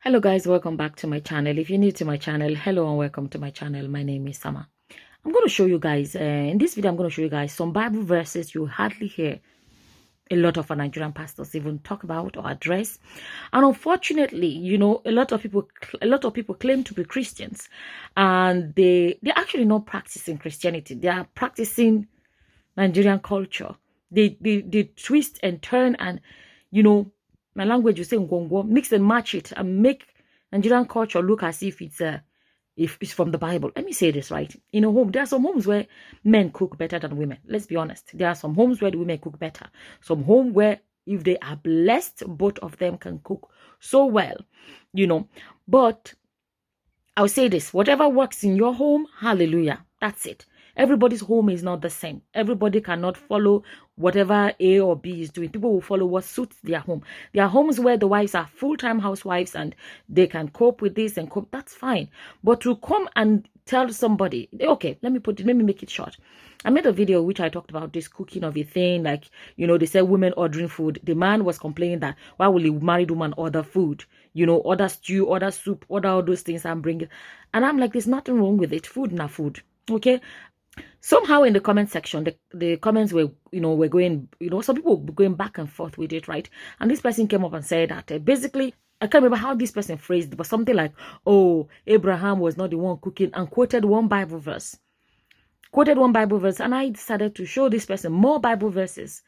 Hello guys, welcome back to my channel. If you're new to my channel, hello and welcome to my channel. My name is Sama. I'm going to show you guys, in this video I'm going to show you guys some Bible verses you hardly hear a lot of our Nigerian pastors even talk about or address. And unfortunately, you know, a lot of people claim to be Christians, and they're actually not practicing Christianity. They are practicing Nigerian culture. They twist and turn, and you know, my language, you say ngongo, mix and match it and make Nigerian culture look as if it's from the Bible. Let me say this right. In a home, there are some homes where men cook better than women. Let's be honest. There are some homes where the women cook better. Some home where if they are blessed, both of them can cook so well, you know. But I'll say this, whatever works in your home, hallelujah, that's it. Everybody's home is not the same. Everybody cannot follow whatever A or B is doing. People will follow what suits their home. There are homes where the wives are full-time housewives and they can cope with this and cope. That's fine. But to come and tell somebody, okay, let me make it short. I made a video which I talked about this cooking of a thing, like, you know, they said women ordering food. The man was complaining that why will a married woman order food? You know, order stew, order soup, order all those things and bring it. And I'm like, there's nothing wrong with it. Food, not food. Okay. Somehow in the comment section, the comments were, you know, going, you know, some people were going back and forth with it, right? And this person came up and said that basically, I can't remember how this person phrased it, but something like, oh, Abraham was not the one cooking, and quoted one Bible verse. And I decided to show this person more Bible verses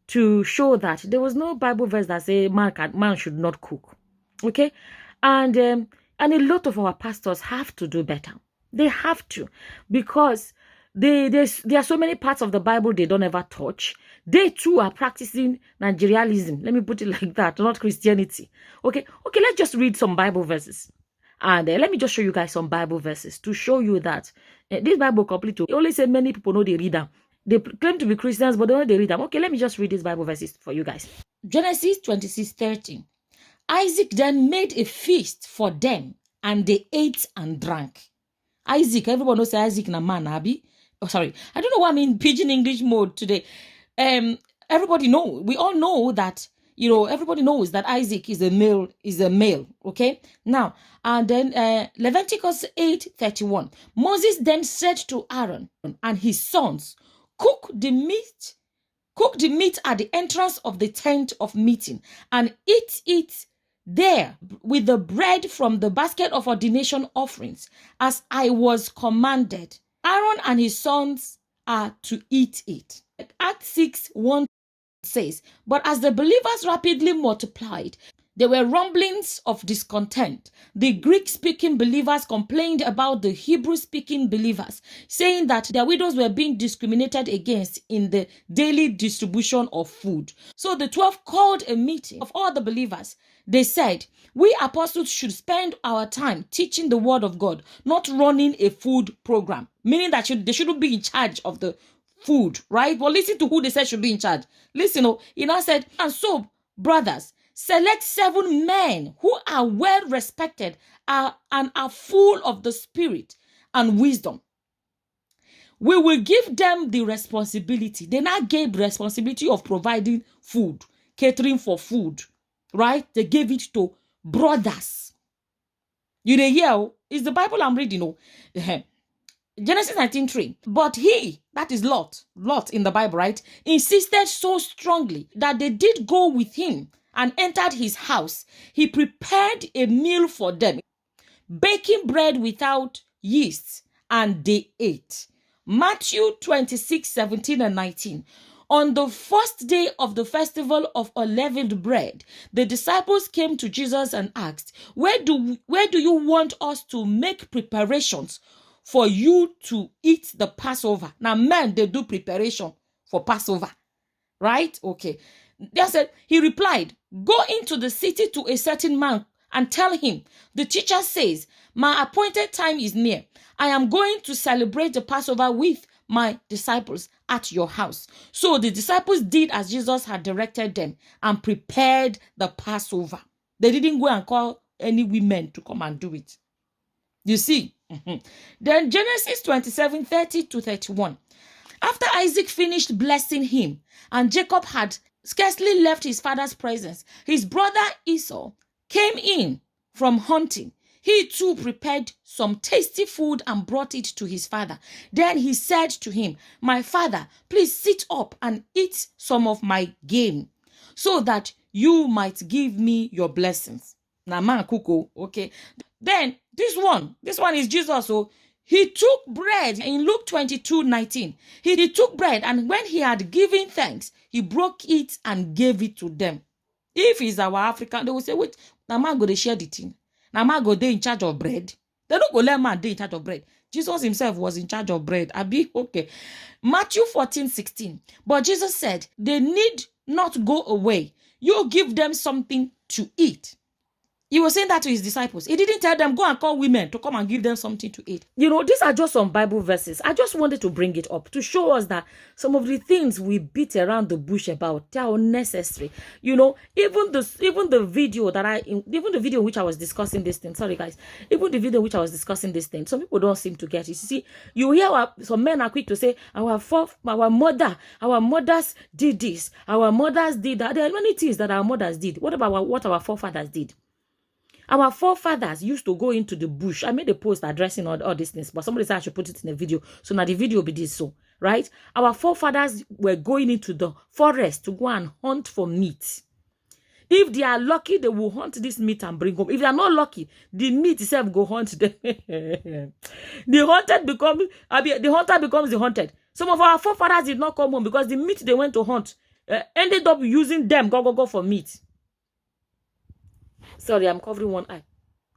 to show that there was no Bible verse that say man should not cook. Okay? And a lot of our pastors have to do better. They have to, because there are so many parts of the Bible they don't ever touch. They too are practicing Nigerianism. Let me put it like that, not Christianity. Okay, let's just read some Bible verses. And let me just show you guys some Bible verses to show you that this Bible complete. They only say many people know they read them. They claim to be Christians, but they know they read them. Okay, let me just read these Bible verses for you guys. Genesis 26:13. Isaac then made a feast for them, and they ate and drank. Isaac, everyone knows Isaac na man, Abi. Oh, sorry. I don't know why I'm in pidgin English mode today. Everybody know. We all know that, you know, everybody knows that Isaac is a male, okay? Now, and then Leviticus 8:31. Moses then said to Aaron and his sons, cook the meat at the entrance of the tent of meeting and eat it there with the bread from the basket of ordination offerings, as I was commanded. Aaron and his sons are to eat it. Acts 6:1 says, but as the believers rapidly multiplied, there were rumblings of discontent. The Greek-speaking believers complained about the Hebrew-speaking believers, saying that their widows were being discriminated against in the daily distribution of food. So the 12 called a meeting of all the believers. They said, we apostles should spend our time teaching the word of God, not running a food program, meaning that they shouldn't be in charge of the food, right? Well, listen to who they said should be in charge. Listen, he now said, and so, brothers, select 7 men who are well respected and are full of the Spirit and wisdom. We will give them the responsibility. They now gave the responsibility of providing food, catering for food, right? They gave it to brothers. You dey hear? It's the Bible I'm reading. Genesis 19:3. But he, that is Lot in the Bible, right, insisted so strongly that they did go with him and entered his house. He prepared a meal for them, baking bread without yeast, and they ate. Matthew 26:17 and 19. On the first day of the festival of unleavened bread, the disciples came to Jesus and asked, where do you want us to make preparations for you to eat the Passover? Now, men, they do preparation for Passover, right? Okay. They said, he replied, go into the city to a certain man and tell him, the teacher says, my appointed time is near. I am going to celebrate the Passover with my disciples at your house. So the disciples did as Jesus had directed them and prepared the Passover. They didn't go and call any women to come and do it. You see? Then Genesis 27:30-31. After Isaac finished blessing him and Jacob had scarcely left his father's presence, his brother Esau came in from hunting, he too prepared some tasty food and brought it to his father. Then he said to him, "My father, please sit up and eat some of my game, so that you might give me your blessings." Now, man, kuko, okay. Then this one is Jesus. So he took bread in Luke 22:19. He took bread, and when he had given thanks, he broke it and gave it to them. If he's our African, they will say, "Wait, now man go to share the thing. Now man go there in charge of bread." They don't go let man there in charge of bread. Jesus himself was in charge of bread. Okay. Matthew 14:16. But Jesus said, "They need not go away. You give them something to eat." He was saying that to his disciples. He didn't tell them, "Go and call women to come and give them something to eat." You know, these are just some Bible verses. I just wanted to bring it up to show us that some of the things we beat around the bush about, they are unnecessary. You know, even the video in which I was discussing this thing. Sorry, guys. Even the video in which I was discussing this thing. Some people don't seem to get it. You see, you hear some men are quick to say, our mothers did this. Our mothers did that. There are many things that our mothers did. What about what our forefathers did? Our forefathers used to go into the bush. I made a post addressing all these things, but somebody said I should put it in a video. So now the video will be this, so, right? Our forefathers were going into the forest to go and hunt for meat. If they are lucky, they will hunt this meat and bring home. If they are not lucky, the meat itself go hunt them. The hunter becomes the hunted. Some of our forefathers did not come home because the meat they went to hunt ended up using them go for meat. Sorry, I'm covering one eye.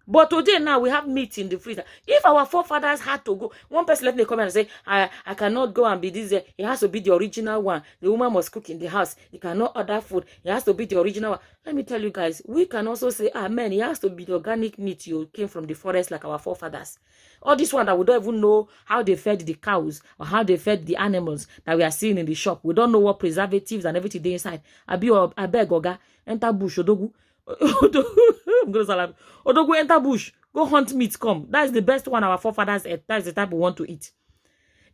But today now we have meat in the freezer. If our forefathers had to go, one person left me a comment and say, I cannot go and be this. It has to be the original one. The woman must cook in the house. You cannot order food. It has to be the original one. Let me tell you guys, we can also say, amen. It has to be the organic meat. You came from the forest like our forefathers. All this one that we don't even know how they fed the cows or how they fed the animals that we are seeing in the shop. We don't know what preservatives and everything they inside. I beg, Oga, enter bush, Odogu. Odogu, enter bush, go hunt meat, come. That is the best one our forefathers ate. That is the type we want to eat.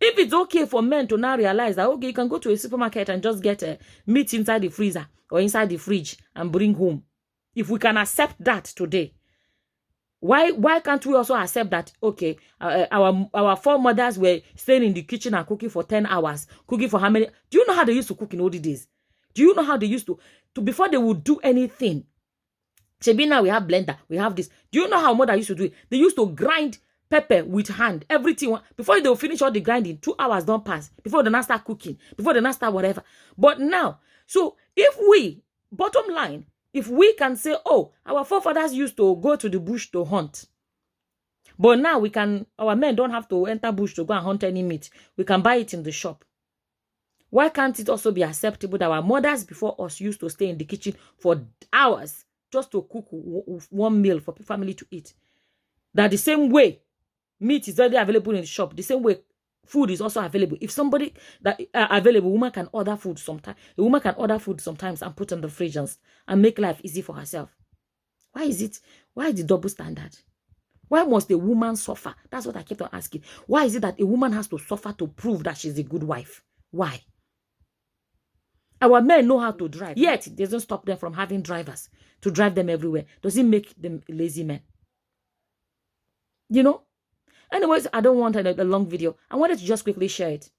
If it's okay for men to now realize that, okay, you can go to a supermarket and just get meat inside the freezer or inside the fridge and bring home. If we can accept that today, why can't we also accept that, okay, our foremothers were staying in the kitchen and cooking for 10 hours, cooking for how many? Do you know how they used to cook in old days? Do you know how they used to before they would do anything? Maybe now we have blender, we have this. Do you know how mother used to do it? They used to grind pepper with hand, everything. Before they will finish all the grinding, 2 hours don't pass. Before they now start cooking, before they now start whatever. But now, so if we, bottom line, if we can say, oh, our forefathers used to go to the bush to hunt. But now our men don't have to enter bush to go and hunt any meat. We can buy it in the shop. Why can't it also be acceptable that our mothers before us used to stay in the kitchen for hours just to cook one meal for family to eat? That the same way meat is already available in the shop, the same way food is also available. If somebody that available, woman can order food sometimes. A woman can order food sometimes and put in the fridge and make life easy for herself. Why is the double standard? Why must a woman suffer? That's what I kept on asking. Why is it that a woman has to suffer to prove that she's a good wife? Why? Our men know how to drive, yet it doesn't stop them from having drivers to drive them everywhere. Does it make them lazy men? You know? Anyways, I don't want a long video. I wanted to just quickly share it.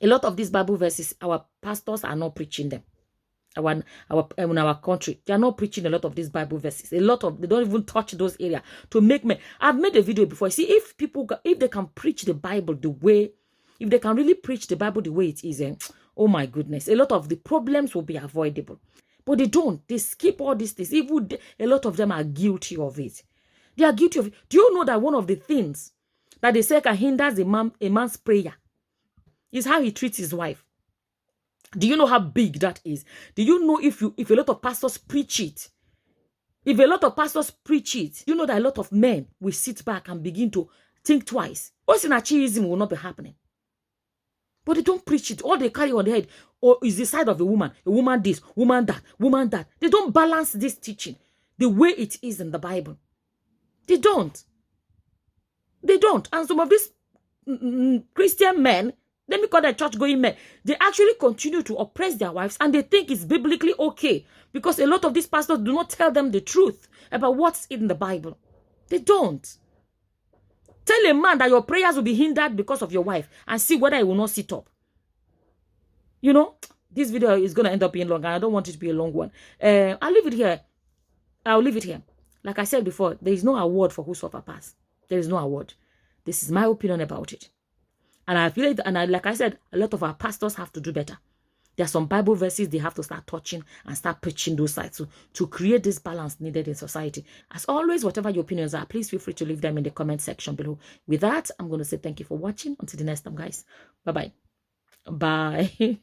A lot of these Bible verses, our pastors are not preaching them. In our country, they are not preaching a lot of these Bible verses. They don't even touch those areas to make men. I've made a video before. See, if they can preach the Bible the way, if they can really preach the Bible the way it is, oh my goodness, a lot of the problems will be avoidable. But they don't. They skip all these things. Even a lot of them are guilty of it. They are guilty of it. Do you know that one of the things that they say can hinder a man's prayer is how he treats his wife? Do you know how big that is? Do you know if a lot of pastors preach it? If a lot of pastors preach it, you know that a lot of men will sit back and begin to think twice. Osinachiism will not be happening. But they don't preach it. All they carry on their head is the side of a woman this, woman that, woman that. They don't balance this teaching the way it is in the Bible. They don't. They don't. And some of these Christian men, Let me call that church-going men. They actually continue to oppress their wives, and they think it's biblically okay because a lot of these pastors do not tell them the truth about what's in the Bible. They don't. Tell a man that your prayers will be hindered because of your wife and see whether he will not sit up. You know, this video is going to end up being long, and I don't want it to be a long one. I'll leave it here. I'll leave it here. Like I said before, there is no award for who suffer past. There is no award. This is my opinion about it. And I feel it, and like I said, a lot of our pastors have to do better. There are some Bible verses they have to start touching and start preaching those sides to create this balance needed in society. As always, whatever your opinions are, please feel free to leave them in the comment section below. With that, I'm going to say thank you for watching. Until the next time, guys. Bye-bye. Bye.